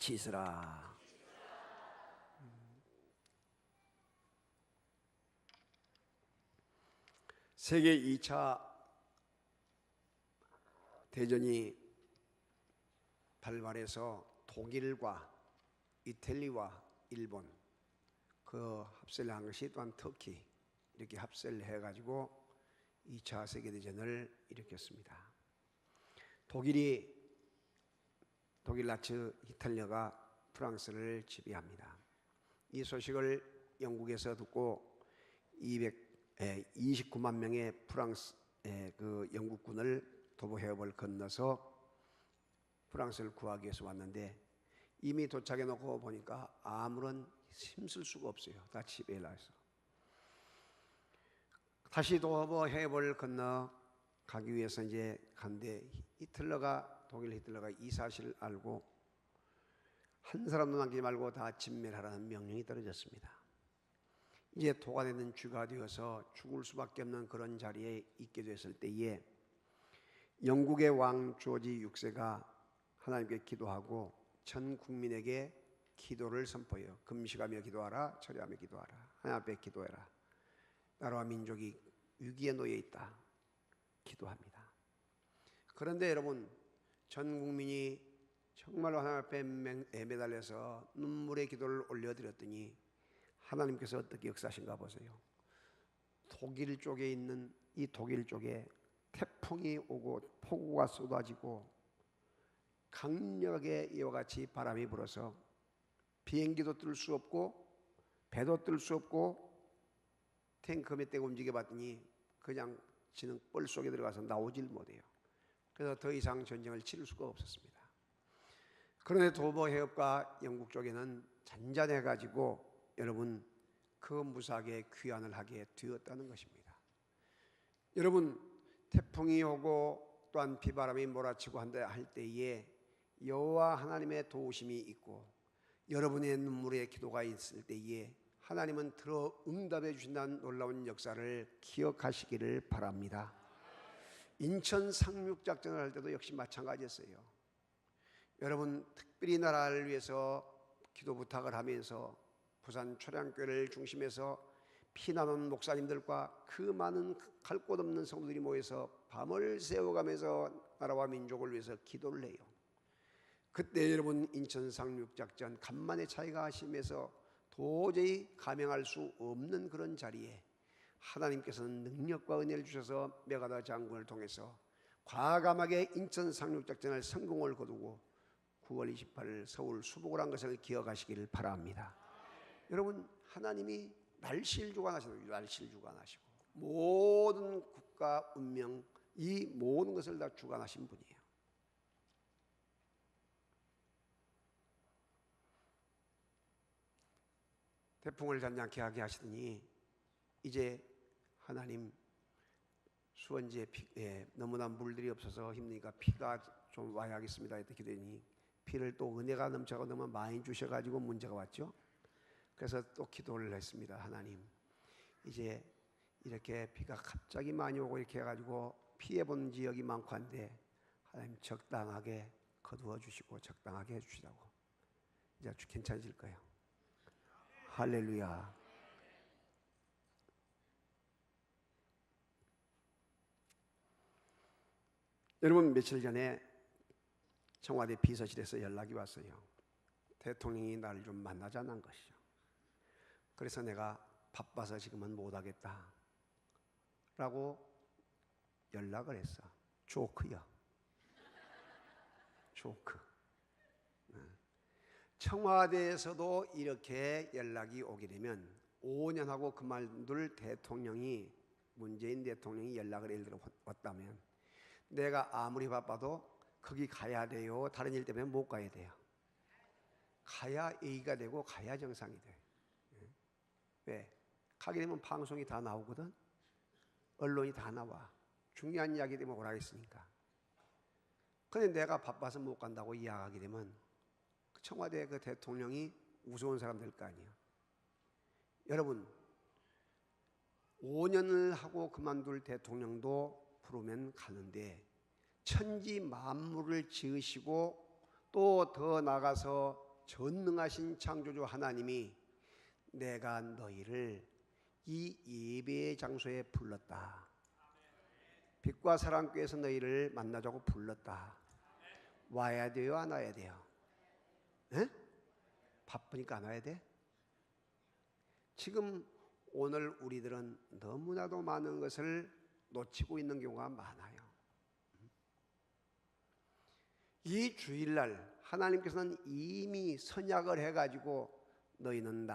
치스라. 세계 2차 대전이 발발해서 독일과 이탈리아와 일본 그 합세를 한 것이 또한 터키 이렇게 합세를 해가지고 2차 세계대전을 일으켰습니다. 독일 나치 이탈리아가 프랑스를 지배합니다. 이 소식을 영국에서 듣고 29만 명의 프랑스 그 영국군을 도보 해협을 건너서 프랑스를 구하기 위해서 왔는데 이미 도착해 놓고 보니까 아무런 힘쓸 수가 없어요. 다 지배를 해서 다시 도보 해협을 건너 가기 위해서 이제 간데 독일 히틀러가 이 사실을 알고 한 사람도 남기지 말고 다 진멸하라는 명령이 떨어졌습니다. 이제 도가 되는 쥐가 되어서 죽을 수밖에 없는 그런 자리에 있게 됐을 때에 영국의 왕 조지 6세가 하나님께 기도하고 전 국민에게 기도를 선포해요. 금식하며 기도하라, 철야하며 기도하라, 하나님 앞에 기도해라. 나라와 민족이 위기에 놓여 있다. 기도합니다. 그런데 여러분, 전 국민이 정말로 하나님 앞에 매달려서 눈물의 기도를 올려드렸더니 하나님께서 어떻게 역사하신가 보세요. 독일 쪽에 있는 이 독일 쪽에 태풍이 오고 폭우가 쏟아지고 강력하게 이와 같이 바람이 불어서 비행기도 뜰 수 없고 배도 뜰 수 없고 탱크 몇 대가 움직여봤더니 그냥 지는 뻘 속에 들어가서 나오질 못해요. 그래서 더 이상 전쟁을 치를 수가 없었습니다. 그런데 도보 해협과 영국 쪽에는 잔잔해가지고 여러분 그 무사하게 귀환을 하게 되었다는 것입니다. 여러분 태풍이 오고 또한 비바람이 몰아치고 한다 할 때에 여호와 하나님의 도우심이 있고 여러분의 눈물의 기도가 있을 때에 하나님은 들어 응답해 주신다는 놀라운 역사를 기억하시기를 바랍니다. 인천 상륙작전을 할 때도 역시 마찬가지였어요. 여러분 특별히 나라를 위해서 기도 부탁을 하면서 부산 초량교회를 중심해서 피난온 목사님들과 그 많은 갈 곳 없는 성도들이 모여서 밤을 새워가면서 나라와 민족을 위해서 기도를 해요. 그때 여러분 인천 상륙작전 간만에 차이가 심해서 도저히 감행할 수 없는 그런 자리에 하나님께서는 능력과 은혜를 주셔서 메가다 장군을 통해서 과감하게 인천 상륙작전을 성공을 거두고 9월 28일 서울 수복을 한 것을 기억하시기를 바랍니다. 여러분 하나님이 날씨를 주관하시고 모든 국가 운명 이 모든 것을 다 주관하신 분이에요. 태풍을 잔잔케 하게 하시더니 이제 하나님 수원지에 너무나 물들이 없어서 힘드니까 비가 좀 와야겠습니다 이렇게 기도했더니 비를 또 은혜가 넘쳐가 너무 많이 주셔가지고 문제가 왔죠. 그래서 또 기도를 했습니다. 하나님 이제 이렇게 비가 갑자기 많이 오고 이렇게 해가지고 피해본 지역이 많고 한데 하나님 적당하게 거두어 주시고 적당하게 해주시라고 이제 괜찮아질 거예요. 할렐루야. 여러분 며칠 전에 청와대 비서실에서 연락이 왔어요. 대통령이 나를 좀 만나자는 것이죠. 그래서 내가 바빠서 지금은 못하겠다 라고 연락을 했어. 조크요. 조크. 청와대에서도 이렇게 연락이 오게 되면 5년 하고 그만둘 대통령이 문재인 대통령이 연락을 예를 들어 왔다면 내가 아무리 바빠도 거기 가야 돼요. 다른 일 때문에 못 가야 돼요. 가야 예의가 되고 가야 정상이 돼. 왜? 가게 되면 방송이 다 나오거든. 언론이 다 나와. 중요한 이야기 때문에 오라 했으니까. 그런데 내가 바빠서 못 간다고 이야기하게 되면 청와대 그 대통령이 우스운 사람 될 거 아니에요. 여러분 5년을 하고 그만둘 대통령도 부르면 가는데 천지 만물을 지으시고 또 더 나가서 전능하신 창조주 하나님이 내가 너희를 이 예배의 장소에 불렀다. 빛과 사랑교회에서 너희를 만나자고 불렀다. 와야 돼요, 안 와야 돼요? 에? 바쁘니까 안 와야 돼? 지금 오늘 우리들은 너무나도 많은 것을 놓치고 있는 경우가 많아요. 이 주일날 하나님께서는 이미 선약을 해가지고 너희는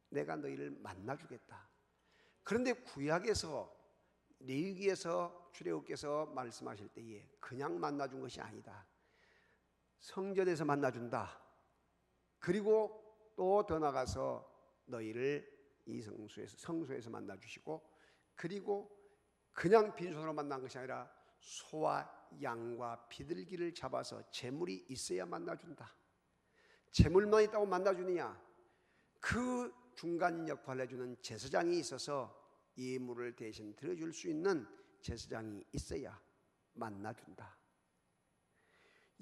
내가 너희를 만나주겠다. 그런데 구약에서 레위기에서 출애굽께서 말씀하실 때에 그냥 만나준 것이 아니다. 성전에서 만나준다. 그리고 또 더 나가서 너희를 이 성소에서 만나주시고, 그리고 그냥 빈손으로 만난 것이 아니라 소와 양과 비둘기를 잡아서 제물이 있어야 만나준다. 제물만 있다고 만나주느냐? 그 중간 역할을 해주는 제사장이 있어서 예물을 대신 드려줄 수 있는 제사장이 있어야 만나준다.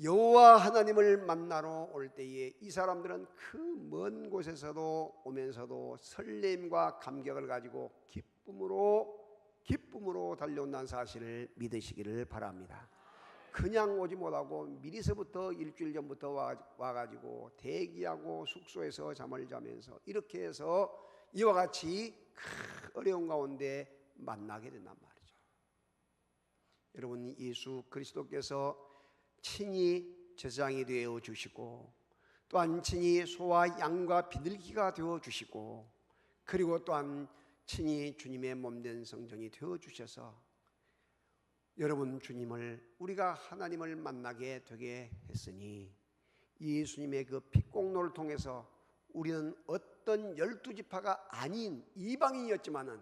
여호와 하나님을 만나러 올 때에 이 사람들은 그 먼 곳에서도 오면서도 설렘과 감격을 가지고 기쁨으로 달려온다는 사실을 믿으시기를 바랍니다. 그냥 오지 못하고 미리서부터 일주일 전부터 와가지고 대기하고 숙소에서 잠을 자면서 이렇게 해서 이와 같이 어려운 가운데 만나게 된단 말이죠. 여러분, 예수 그리스도께서 친히 제사장이 되어 주시고, 또한 친히 소와 양과 비둘기가 되어 주시고, 그리고 또한 친히 주님의 몸된 성전이 되어 주셔서 여러분, 주님을, 우리가 하나님을 만나게 되게 했으니 예수님의 그 핏공로를 통해서 우리는 어떤 12지파가 아닌 이방인이었지만은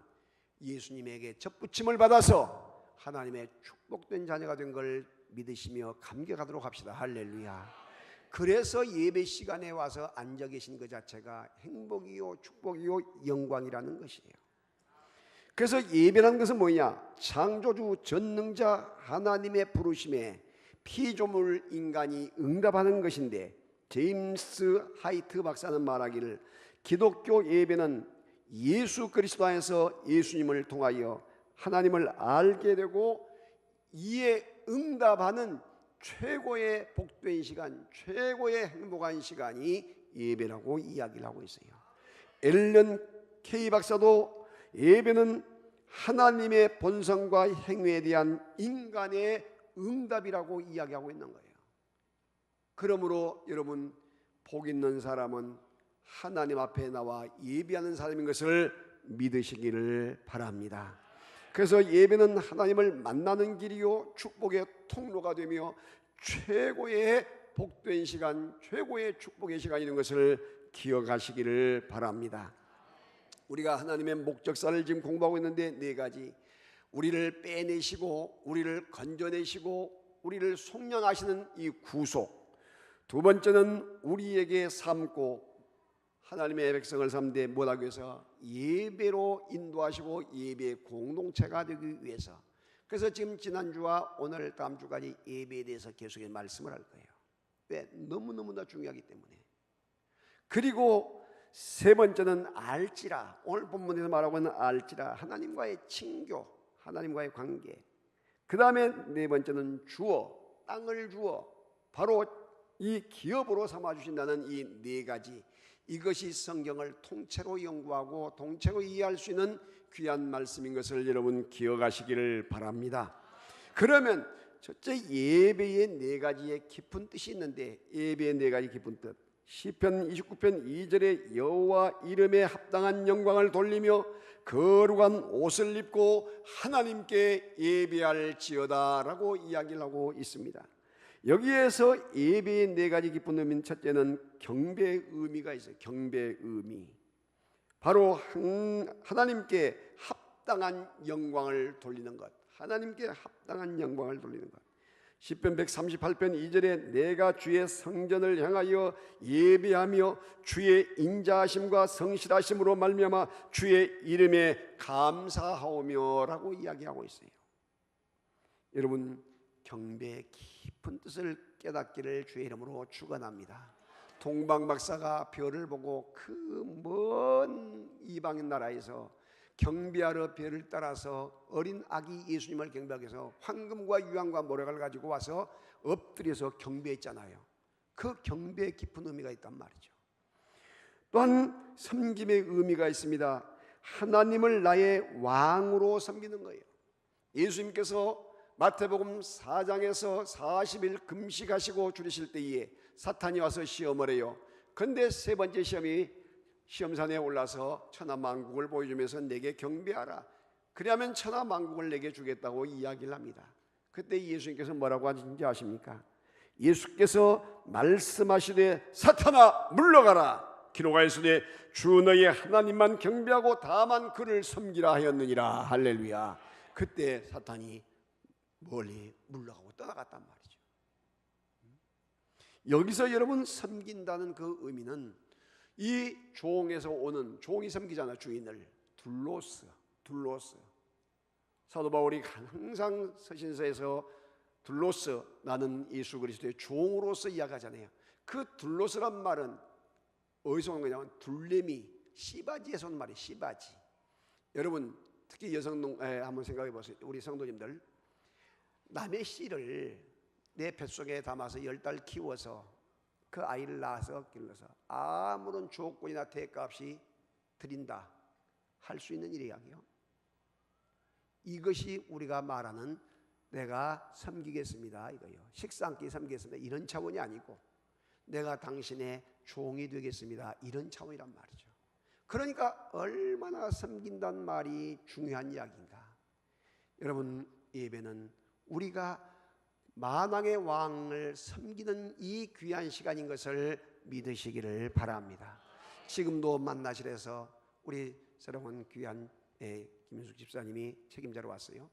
예수님에게 접붙임을 받아서 하나님의 축복된 자녀가 된 걸 믿으시며 감격하도록 합시다. 할렐루야. 그래서 예배 시간에 와서 앉아 계신 것 자체가 행복이요 축복이요 영광이라는 것이에요. 그래서 예배라는 것은 뭐냐? 창조주 전능자 하나님의 부르심에 피조물 인간이 응답하는 것인데, 제임스 하이트 박사는 말하기를 기독교 예배는 예수 그리스도 안에서 예수님을 통하여 하나님을 알게 되고 이에 응답하는 최고의 복된 시간, 최고의 행복한 시간이 예배라고 이야기를 하고 있어요. 앨런 K 박사도 예배는 하나님의 본성과 행위에 대한 인간의 응답이라고 이야기하고 있는 거예요. 그러므로 여러분, 복 있는 사람은 하나님 앞에 나와 예배하는 사람인 것을 믿으시기를 바랍니다. 그래서 예배는 하나님을 만나는 길이요 축복의 통로가 되며 최고의 복된 시간, 최고의 축복의 시간이 되는 것을 기억하시기를 바랍니다. 우리가 하나님의 목적사를 지금 공부하고 있는데 네 가지, 우리를 빼내시고 우리를 건져내시고 우리를 속량하시는 이 구속, 두 번째는 우리에게 삼고 하나님의 백성을 삼되 뭐라고 해서 예배로 인도하시고 예배의 공동체가 되기 위해서. 그래서 지금 지난주와 오늘 다음 주까지 예배에 대해서 계속 말씀을 할 거예요. 왜? 너무너무나 중요하기 때문에. 그리고 세 번째는 알지라, 오늘 본문에서 말하고 있는 알지라, 하나님과의 친교, 하나님과의 관계. 그 다음에 네 번째는 주어, 땅을 주어 바로 이 기업으로 삼아주신다는 이 네 가지, 이것이 성경을 통째로 연구하고 통째로 이해할 수 있는 귀한 말씀인 것을 여러분 기억하시기를 바랍니다. 그러면 첫째, 예배의 네 가지의 깊은 뜻이 있는데, 예배의 네 가지 깊은 뜻, 시편 29편 2절에 여호와 이름에 합당한 영광을 돌리며 거룩한 옷을 입고 하나님께 예배할지어다 라고 이야기를 하고 있습니다. 여기에서 예배의 네 가지 깊은 의미는, 첫째는 경배의 의미가 있어요. 경배의 의미, 바로 하나님께 합당한 영광을 돌리는 것, 하나님께 합당한 영광을 돌리는 것. 시편 138편 2절에 내가 주의 성전을 향하여 예배하며 주의 인자하심과 성실하심으로 말미암아 주의 이름에 감사하오며 라고 이야기하고 있어요. 여러분, 경배의 깊은 뜻을 깨닫기를 주의 이름으로 축원합니다. 동방 박사가 별을 보고 그 먼 이방인 나라에서 경배하러 별을 따라서 어린 아기 예수님을 경배하기 위해서 황금과 유황과 모략을 가지고 와서 엎드려서 경배했잖아요. 그 경배에 깊은 의미가 있단 말이죠. 또한 섬김의 의미가 있습니다. 하나님을 나의 왕으로 섬기는 거예요. 예수님께서 마태복음 4장에서 40일 금식하시고 줄이실 때에 사탄이 와서 시험을 해요. 근데 세 번째 시험이 시험산에 올라서 천하만국을 보여주면서 내게 경배하라, 그리하면 천하만국을 내게 주겠다고 이야기를 합니다. 그때 예수님께서 뭐라고 하신지 아십니까? 예수께서 말씀하시되 사탄아 물러가라, 기록하였으되 주 너의 하나님만 경배하고 다만 그를 섬기라 하였느니라. 할렐루야. 그때 사탄이 멀리 물러가고 떠나갔단 말이죠. 여기서 여러분 섬긴다는 그 의미는 이 종에서 오는, 종이 섬기잖아 주인을, 둘로스. 사도 바울이 항상 서신서에서 둘로스, 나는 예수 그리스도의 종으로서 이야기하잖아요. 그 둘로스란 말은 어디서 온 거냐면 둘레미, 씨바지에서 온 말이에요. 씨바지. 여러분 특히 여성 한번 생각해 보세요. 우리 성도님들, 남의 씨를 내 뱃속에 담아서 10달 키워서 그 아이를 낳아서 길러서 아무런 조건이나 대가 없이 드린다 할 수 있는 일이야기요. 이것이 우리가 말하는 내가 섬기겠습니다 이거요. 식사 한 끼 섬기겠습니다 이런 차원이 아니고 내가 당신의 종이 되겠습니다 이런 차원이란 말이죠. 그러니까 얼마나 섬긴다는 말이 중요한 이야기인가. 여러분, 예배는 우리가 만왕의 왕을 섬기는 이 귀한 시간인 것을 믿으시기를 바랍니다. 지금도 만나실에서 우리 새로운 귀한 김윤숙 집사님이 책임자로 왔어요.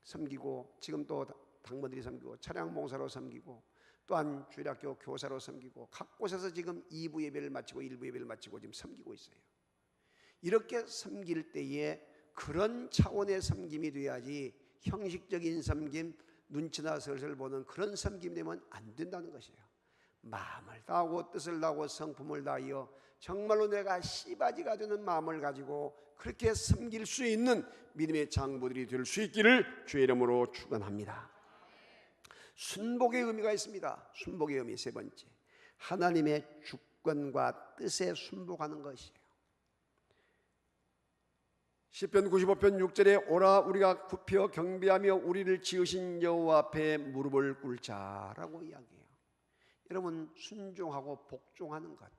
섬기고, 지금 또 당번들이 섬기고, 차량 봉사로 섬기고, 또한 주일학교 교사로 섬기고, 각 곳에서 지금 2부 예배를 마치고 1부 예배를 마치고 지금 섬기고 있어요. 이렇게 섬길 때에 그런 차원의 섬김이 돼야지 형식적인 섬김, 눈치나 슬슬 보는 그런 섬김이 되면 안 된다는 것이에요. 마음을 다하고 뜻을 다하고 성품을 다하여 정말로 내가 씨바지가 되는 마음을 가지고 그렇게 섬길 수 있는 믿음의 장부들이 될 수 있기를 주의 이름으로 축원합니다. 순복의 의미가 있습니다. 순복의 의미 세 번째, 하나님의 주권과 뜻에 순복하는 것이에요. 시편 95편 6절에 오라 우리가 굽혀 경배하며 우리를 지으신 여호와 앞에 무릎을 꿇자라고 이야기해요. 여러분, 순종하고 복종하는 것,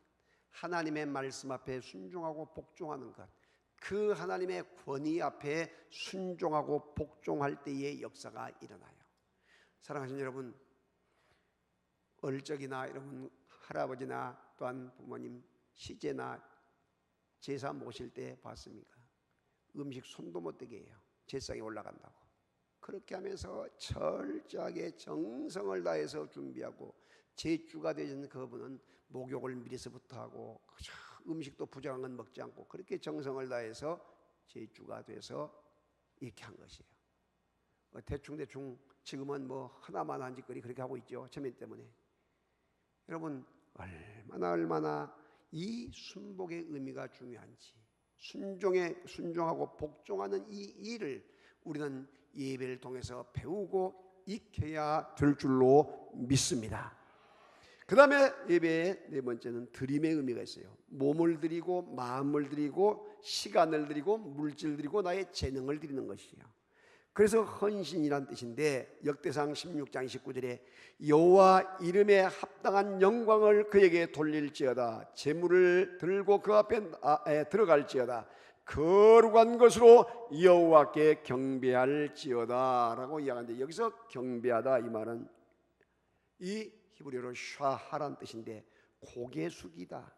하나님의 말씀 앞에 순종하고 복종하는 것, 그 하나님의 권위 앞에 순종하고 복종할 때의 역사가 일어나요. 사랑하시는 여러분, 얼적이나 여러분 할아버지나 또한 부모님 시제나 제사 모실 때 봤습니까? 음식 손도 못 대게 해요. 제상에 올라간다고. 그렇게 하면서 철저하게 정성을 다해서 준비하고, 제주가 되신 그분은 목욕을 미리서부터 하고 음식도 부정한 건 먹지 않고 그렇게 정성을 다해서 제주가 돼서 이렇게 한 것이에요. 대충 지금은 뭐 하나만 한 짓거리 그렇게 하고 있죠. 체면 때문에. 여러분, 얼마나 이 순복의 의미가 중요한지, 순종하고 복종하는 이 일을 우리는 예배를 통해서 배우고 익혀야 될 줄로 믿습니다. 그 다음에 예배의 네 번째는 드림의 의미가 있어요. 몸을 드리고 마음을 드리고 시간을 드리고 물질을 드리고 나의 재능을 드리는 것이에요. 그래서 헌신이란 뜻인데, 역대상 16장 19절에 여호와 이름에 합당한 영광을 그에게 돌릴지어다, 재물을 들고 그 앞에 들어갈지어다, 거룩한 것으로 여호와께 경배할지어다 라고 이야기하는데, 여기서 경배하다 이 말은 이 히브리어로 샤하란 뜻인데 고개 숙이다,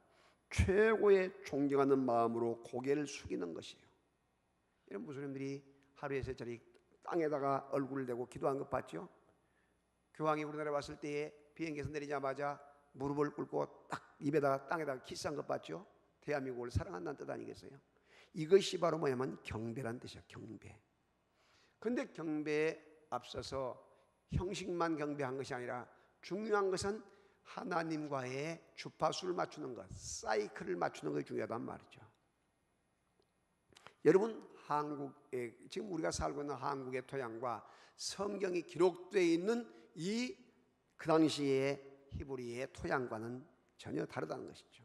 최고의 존경하는 마음으로 고개를 숙이는 것이에요. 이런 무슬림들이 하루에 세 차례 땅에다가 얼굴을 대고 기도한 것 봤죠? 교황이 우리나라에 왔을 때에 비행기에서 내리자마자 무릎을 꿇고 딱 입에다가 땅에다가 키스한 것 봤죠? 대한민국을 사랑한다는 뜻 아니겠어요? 이것이 바로 뭐냐면 경배란 뜻이에요. 경배. 근데 경배에 앞서서 형식만 경배한 것이 아니라 중요한 것은 하나님과의 주파수를 맞추는 것, 사이클을 맞추는 것이 중요하단 말이죠. 여러분, 지금 우리가 살고 있는 한국의 토양과 성경이 기록되어 있는 그 당시의 히브리의 토양과는 전혀 다르다는 것이죠.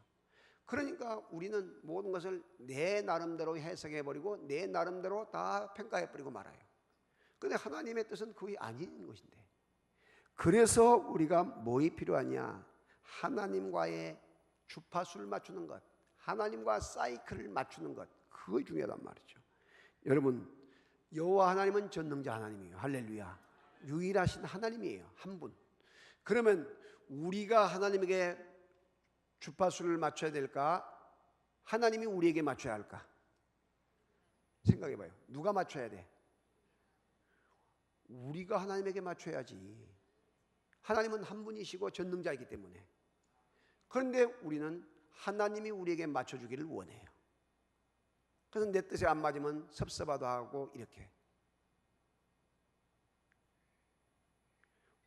그러니까 우리는 모든 것을 내 나름대로 해석해버리고 내 나름대로 다 평가해버리고 말아요. 그런데 하나님의 뜻은 그게 아닌 것인데, 그래서 우리가 뭐이 필요하냐? 하나님과의 주파수를 맞추는 것, 하나님과 사이클을 맞추는 것, 그거 중요하단 말이죠. 여러분, 여호와 하나님은 전능자 하나님이에요. 할렐루야. 유일하신 하나님이에요. 한 분. 그러면 우리가 하나님에게 주파수를 맞춰야 될까? 하나님이 우리에게 맞춰야 할까? 생각해 봐요. 누가 맞춰야 돼? 우리가 하나님에게 맞춰야지. 하나님은 한 분이시고 전능자이기 때문에. 그런데 우리는 하나님이 우리에게 맞춰주기를 원해요. 그래서 내 뜻에 안 맞으면 섭섭하도 하고 이렇게.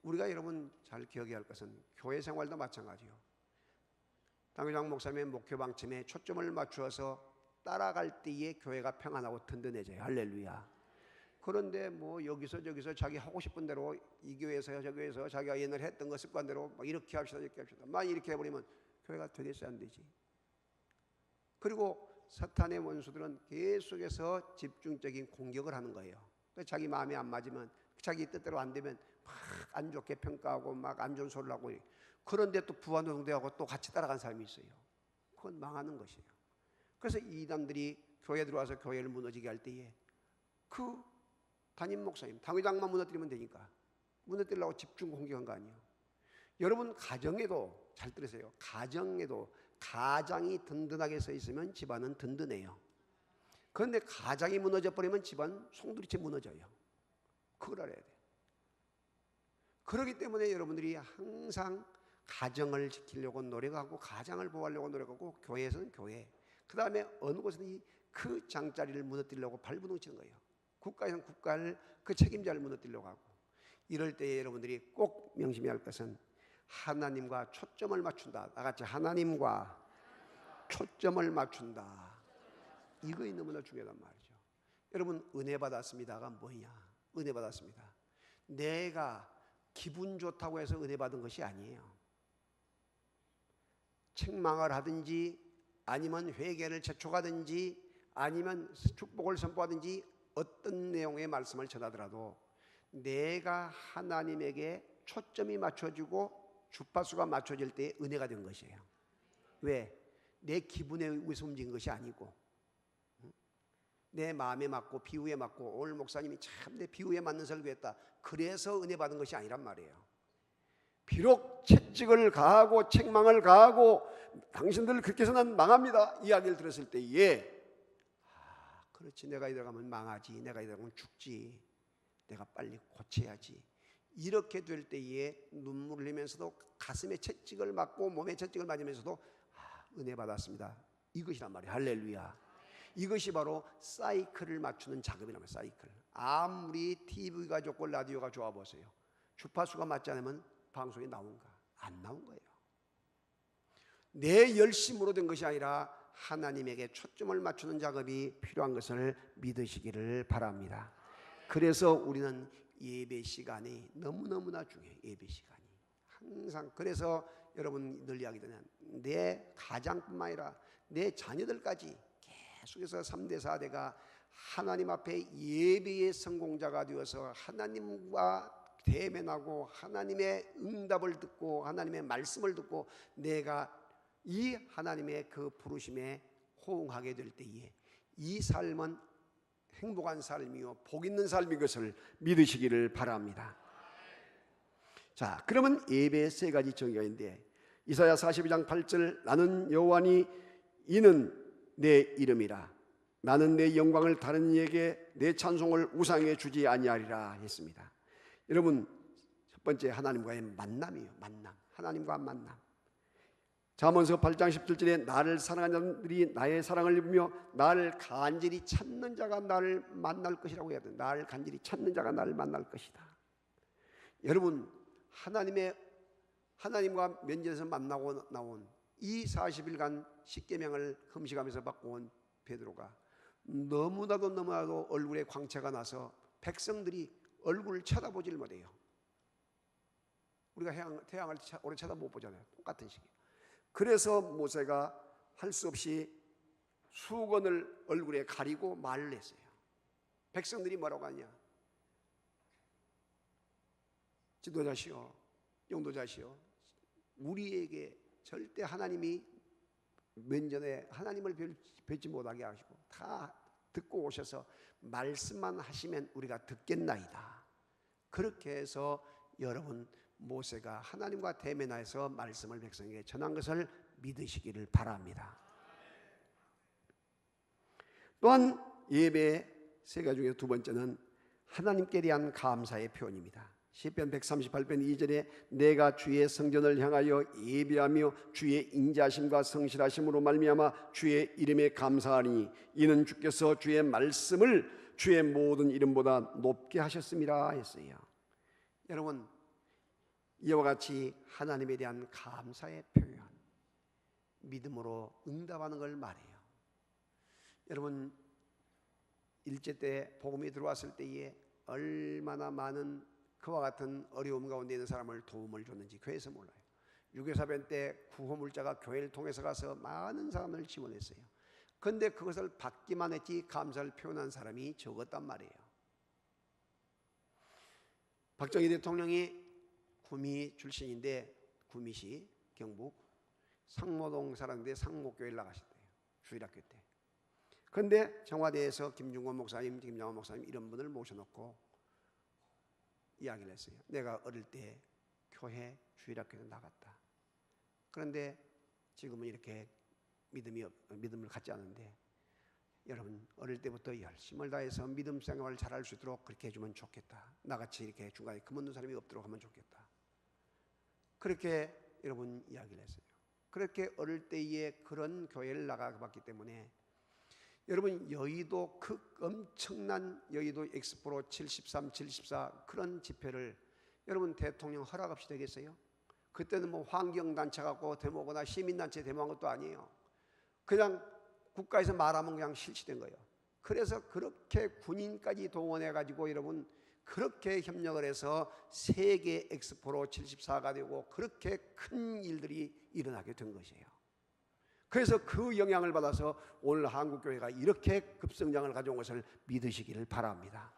우리가 여러분 잘 기억해야 할 것은 교회 생활도 마찬가지요. 당회장 목사님의 목표 방침에 초점을 맞추어서 따라갈 때에 교회가 평안하고 든든해져요. 할렐루야. 그런데 뭐 여기서 저기서 자기 하고 싶은 대로 이 교회에서 저 교회에서 자기가 옛날에 했던 거 습관대로 막 이렇게 합시다 저렇게 합시다 막 이렇게 해버리면 교회가 되겠어야 안 되지. 그리고 사탄의 원수들은 계속해서 집중적인 공격을 하는 거예요. 자기 마음에 안 맞으면 자기 뜻대로 안 되면 막 안 좋게 평가하고 막 안 좋은 소리를 하고. 그런데 또 부하노동대하고 또 같이 따라간 사람이 있어요. 그건 망하는 것이에요. 그래서 이단들이 교회에 들어와서 교회를 무너지게 할 때에 그 담임 목사님, 당회장만 무너뜨리면 되니까 무너뜨리려고 집중 공격한 거 아니에요. 여러분 가정에도 잘 들으세요. 가정에도 가장이 든든하게 서 있으면 집안은 든든해요. 그런데 가장이 무너져 버리면 집안 송두리째 무너져요. 그걸 알아야 돼요. 그렇기 때문에 여러분들이 항상 가정을 지키려고 노력하고 가장을 보호하려고 노력하고 교회에서는 교회, 그 다음에 어느 곳은 그 장자리를 무너뜨리려고 발부둥치는 거예요. 국가에서는 국가를 그 책임자를 무너뜨리려고 하고. 이럴 때에 여러분들이 꼭 명심해야 할 것은 하나님과 초점을 맞춘다. 나같이 하나님과 초점을 맞춘다. 이거이 너무나 중요하단 말이죠. 여러분 은혜 받았습니다가 뭐냐? 은혜 받았습니다. 내가 기분 좋다고 해서 은혜 받은 것이 아니에요. 책망을 하든지 아니면 회개를 재촉하든지 아니면 축복을 선포하든지 어떤 내용의 말씀을 전하더라도 내가 하나님에게 초점이 맞춰지고 주파수가 맞춰질 때 은혜가 된 것이에요. 왜? 내 기분에 의해서 움직인 것이 아니고 내 마음에 맞고 비유에 맞고 오늘 목사님이 참 내 비유에 맞는 설교했다 그래서 은혜 받은 것이 아니란 말이에요. 비록 채찍을 가하고 책망을 가하고 당신들 그렇게 해서는 망합니다 이야기를 들었을 때에 그렇지 내가 이대로 가면 망하지 내가 이대로 가면 죽지 내가 빨리 고쳐야지 이렇게 될 때에 눈물을 흘리면서도 가슴에 채찍을 맞고 몸에 채찍을 맞으면서도 은혜 받았습니다 이것이란 말이에요. 할렐루야. 이것이 바로 사이클을 맞추는 작업이란 말이에요. 사이클. 아무리 TV가 좋고 라디오가 좋아 보세요. 주파수가 맞지 않으면 방송이 나온가? 안 나온 거예요. 내 열심으로 된 것이 아니라 하나님에게 초점을 맞추는 작업이 필요한 것을 믿으시기를 바랍니다. 그래서 우리는 예배 시간이 너무너무나 중요해요. 예배 시간이 항상. 그래서 여러분 늘 이야기하는 내 가장뿐만 아니라 내 자녀들까지 계속해서 3대 4대가 하나님 앞에 예배의 성공자가 되어서 하나님과 대면하고 하나님의 응답을 듣고 하나님의 말씀을 듣고 내가 이 하나님의 그 부르심에 호응하게 될 때에 이 삶은 행복한 삶이요 복 있는 삶인 것을 믿으시기를 바랍니다. 자, 그러면 예배의 세 가지 정의가 있는데 이사야 42장 8절 나는 여호와니 이는 내 이름이라 나는 내 영광을 다른 이에게 내 찬송을 우상에 주지 아니하리라 했습니다. 여러분 첫 번째 하나님과의 만남이에요. 만남. 하나님과 만남. 잠언서 8장 17절에 나를 사랑하는 자들이 나의 사랑을 입으며 나를 간절히 찾는 자가 나를 만날 것이라고 해야 돼. 나를 간절히 찾는 자가 나를 만날 것이다. 여러분 하나님의 하나님과 면전에서 만나고 나온 이 40일간 십계명을 금식하면서 받고 온 베드로가 너무나도 얼굴에 광채가 나서 백성들이 얼굴을 쳐다보질 못해요. 우리가 태양을 오래 쳐다 못 보잖아요. 똑같은 시기. 그래서 모세가 할 수 없이 수건을 얼굴에 가리고 말을 했어요. 백성들이 뭐라고 하냐? 지도자시오, 용도자시오, 우리에게 절대 하나님이 면전에 하나님을 뵙지 못하게 하시고 다 듣고 오셔서 말씀만 하시면 우리가 듣겠나이다. 그렇게 해서 여러분, 모세가 하나님과 대면하여서 말씀을 백성에게 전한 것을 믿으시기를 바랍니다. 또한 예배의 세 가지 중에 두 번째는 하나님께 대한 감사의 표현입니다. 시편 138편 2절에 내가 주의 성전을 향하여 예배하며 주의 인자심과 성실하심으로 말미암아 주의 이름에 감사하니 이는 주께서 주의 말씀을 주의 모든 이름보다 높게 하셨습니다 했어요. 여러분, 이와 같이 하나님에 대한 감사의 표현, 믿음으로 응답하는 걸 말해요. 여러분, 일제 때 복음이 들어왔을 때에 얼마나 많은 그와 같은 어려움 가운데 있는 사람을 도움을 줬는지 교회에서 몰라요. 유교사변 때 구호물자가 교회를 통해서 가서 많은 사람을 지원했어요. 그런데 그것을 받기만 했지 감사를 표현한 사람이 적었단 말이에요. 박정희 대통령이 구미 출신인데, 구미시 경북 상모동 사람인데 상모교회를 나가셨대요. 주일학교 때. 그런데 청와대에서 김중권 목사님, 김장원 목사님 이런 분을 모셔놓고 이야기를 했어요. 내가 어릴 때 교회 주일학교에 나갔다. 그런데 지금은 이렇게 믿음을 갖지 않은데, 여러분 어릴 때부터 열심을 다해서 믿음 생활을 잘할 수 있도록 그렇게 해주면 좋겠다. 나같이 이렇게 중간에 금없는 사람이 없도록 하면 좋겠다. 그렇게 여러분 이야기를 했어요. 그렇게 어릴 때에 그런 교회를 나가봤기 때문에 여러분, 여의도 엄청난 여의도 엑스포로 73, 74 그런 집회를 여러분 대통령 허락 없이 되겠어요? 그때는 뭐 환경단체 갖고 데모거나 시민단체 데모한 것도 아니에요. 그냥 국가에서 말하면 그냥 실시된 거예요. 그래서 그렇게 군인까지 동원해가지고 여러분 그렇게 협력을 해서 세계 엑스포로 74가 되고 그렇게 큰 일들이 일어나게 된 것이에요. 그래서 그 영향을 받아서 오늘 한국교회가 이렇게 급성장을 가져온 것을 믿으시기를 바랍니다.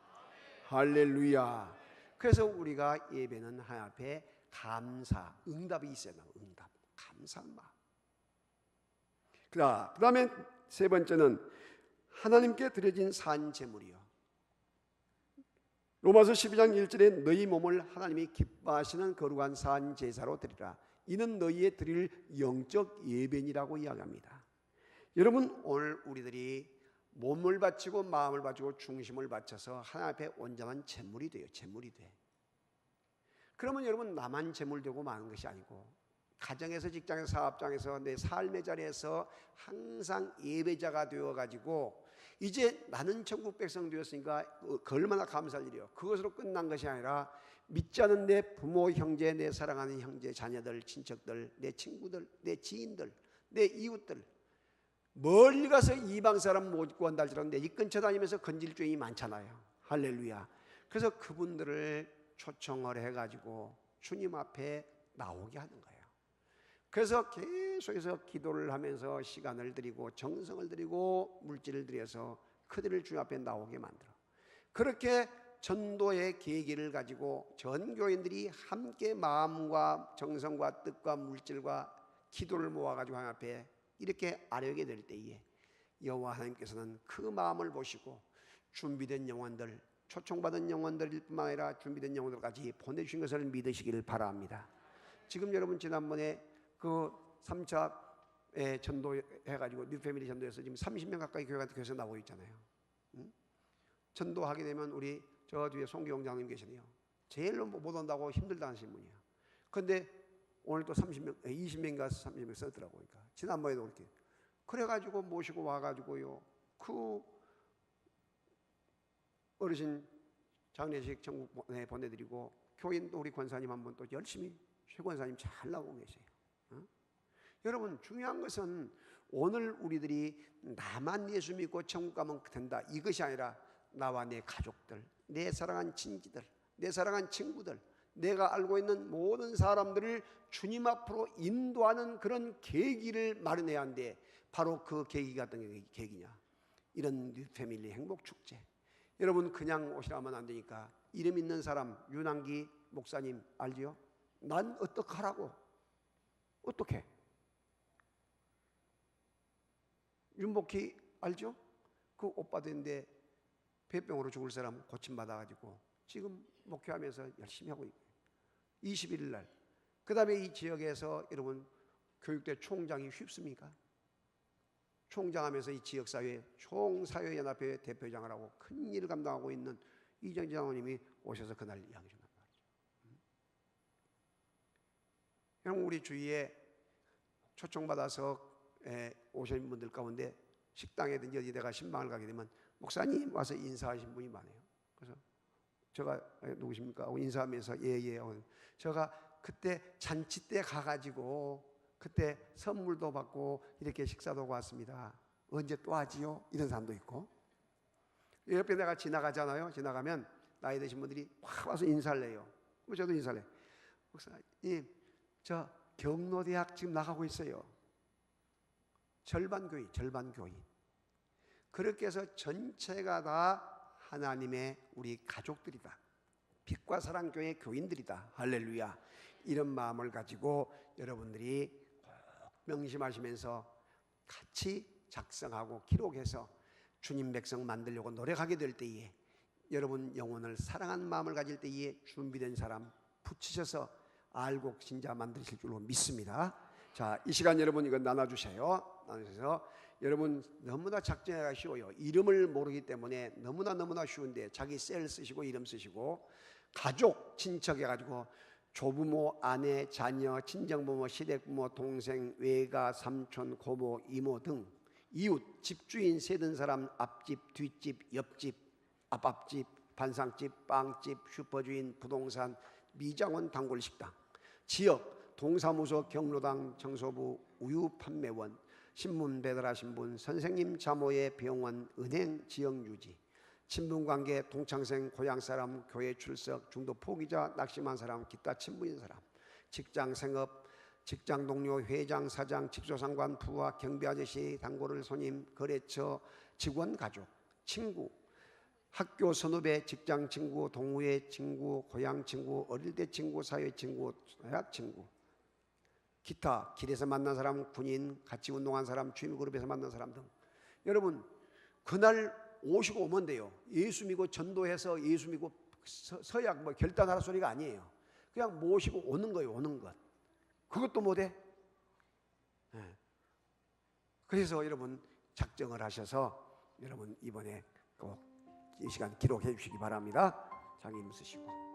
할렐루야. 그래서 우리가 예배는 하나님 앞에 감사, 응답이 있어야 돼요. 응답, 감사한 마음. 그 다음에 세 번째는 하나님께 드려진 산 제물이요. 로마서 12장 1절에 너희 몸을 하나님이 기뻐하시는 거룩한 산 제사로 드리라. 이는 너희의 드릴 영적 예배니라고 이야기합니다. 여러분, 오늘 우리들이 몸을 바치고 마음을 바치고 중심을 바쳐서 하나님 앞에 온전한 제물이 돼요. 제물이 돼. 그러면 여러분, 나만 제물 되고 마는 것이 아니고 가정에서, 직장에서, 사업장에서, 내 삶의 자리에서 항상 예배자가 되어가지고 이제 나는 천국 백성 되었으니까 얼마나 감사할 일이요. 그것으로 끝난 것이 아니라 믿지 않은 내 부모, 형제, 내 사랑하는 형제, 자녀들, 친척들, 내 친구들, 내 지인들, 내 이웃들, 멀리 가서 이방 사람 못 구한다 할지라도 내 집 근처 다니면서 건질 죄인이 많잖아요. 할렐루야. 그래서 그분들을 초청을 해가지고 주님 앞에 나오게 하는 거예요. 그래서 계속해서 기도를 하면서 시간을 드리고 정성을 드리고 물질을 들여서 그들을 주님 앞에 나오게 만들어. 그렇게 전도의 계기를 가지고 전 교인들이 함께 마음과 정성과 뜻과 물질과 기도를 모아가지고 하나님 앞에 이렇게 아뢰게 될 때에 여호와 하나님께서는 그 마음을 보시고 준비된 영혼들, 초청받은 영혼들일 뿐만 아니라 준비된 영혼들까지 보내주신 것을 믿으시기를 바랍니다. 지금 여러분 지난번에 그 3차 전도해가지고 뉴패밀리 전도해서 지금 30명 가까이 교회에서 나오고 있잖아요. 응? 전도하게 되면 우리 저 뒤에 송기용장님 계시네요. 제일 못 온다고 힘들다 하시는 분이에요. 그런데 오늘 또 20명인가 30명 썼더라고요. 그러니까 지난번에도 그렇게 그래가지고 모시고 와가지고요, 그 어르신 장례식 전국에 보내드리고 교인도 우리 권사님 한 분 또 열심히 최 권사님 잘 나오고 계세요. 여러분 중요한 것은 오늘 우리들이 나만 예수 믿고 천국 가면 된다 이것이 아니라 나와 내 가족들, 내 사랑한 친지들, 내 사랑한 친구들, 내가 알고 있는 모든 사람들을 주님 앞으로 인도하는 그런 계기를 마련해야 하는데 바로 그 계기가 어떤 계기냐, 이런 뉴패밀리 행복축제. 여러분 그냥 오시라면 안 되니까 이름 있는 사람 윤한기 목사님 알지요? 난 어떡하라고? 어떻게? 윤복희 알죠? 그 오빠 됐는데 폐병으로 죽을 사람 고침받아가지고 지금 목회하면서 열심히 하고 있고 21일 날 그 다음에 이 지역에서 여러분 교육대 총장이 쉽습니까? 총장하면서 이 지역사회 총사회연합회 대표장을 하고 큰 일을 감당하고 있는 이정진 장로님이 오셔서 그날 이야기 준단 말이죠. 여러분 우리 주위에 초청받아서 오신 분들 가운데 식당에든지 어디 내가 신방을 가게 되면 목사님 와서 인사하신 분이 많아요. 그래서 제가 누구십니까? 하고 인사하면서 예예 하고 제가 그때 잔치 때 가가지고 그때 선물도 받고 이렇게 식사도 하고 왔습니다. 언제 또 하지요? 이런 사람도 있고 옆에 내가 지나가잖아요. 지나가면 나이 드신 분들이 확 와서 인사를 해요. 그럼 저도 인사를 해요. 목사님 저 경로대학 지금 나가고 있어요. 절반 교인. 그렇게 해서 전체가 다 하나님의 우리 가족들이다. 빛과 사랑 교회 교인들이다. 할렐루야. 이런 마음을 가지고 여러분들이 꼭 명심하시면서 같이 작성하고 기록해서 주님 백성 만들려고 노력하게 될 때에 여러분 영혼을 사랑하는 마음을 가질 때에 준비된 사람 붙이셔서 알고 진짜 만드실 줄로 믿습니다. 자, 이 시간 여러분 이거 나눠주세요. 나눠주셔서 여러분 너무나 작정하기가 쉬워요. 이름을 모르기 때문에 너무나 쉬운데 자기 셀 쓰시고 이름 쓰시고 가족 친척 해가지고 조부모, 아내, 자녀, 친정부모, 시댁부모, 동생, 외가, 삼촌, 고모, 이모 등 이웃, 집주인, 세든 사람, 앞집, 뒷집, 옆집, 앞집, 반상집, 빵집, 슈퍼주인, 부동산, 미장원, 단골 식당, 지역, 동사무소, 경로당, 청소부, 우유 판매원, 신문 배달하신 분, 선생님, 자모의 병원, 은행, 지역 유지, 친분관계, 동창생, 고향사람, 교회 출석, 중도 포기자, 낙심한 사람, 기타 친분인 사람, 직장 생업, 직장 동료, 회장, 사장, 직소상관, 부하, 경비 아저씨, 단골을 손님, 거래처, 직원, 가족, 친구, 학교 선후배, 직장 친구, 동호회 친구, 고향 친구, 어릴 때 친구, 사회 친구, 대학 친구, 기타, 길에서 만난 사람, 군인, 같이 운동한 사람, 취미그룹에서 만난 사람 등 여러분 그날 오시고 오면 돼요. 예수 믿고 전도해서 예수 믿고 서약 뭐 결단하라 소리가 아니에요. 그냥 모시고 오는 거예요. 오는 것. 그것도 못해? 네. 그래서 여러분 작정을 하셔서 여러분 이번에 꼭 이 시간 기록해 주시기 바랍니다. 자기 힘 쓰시고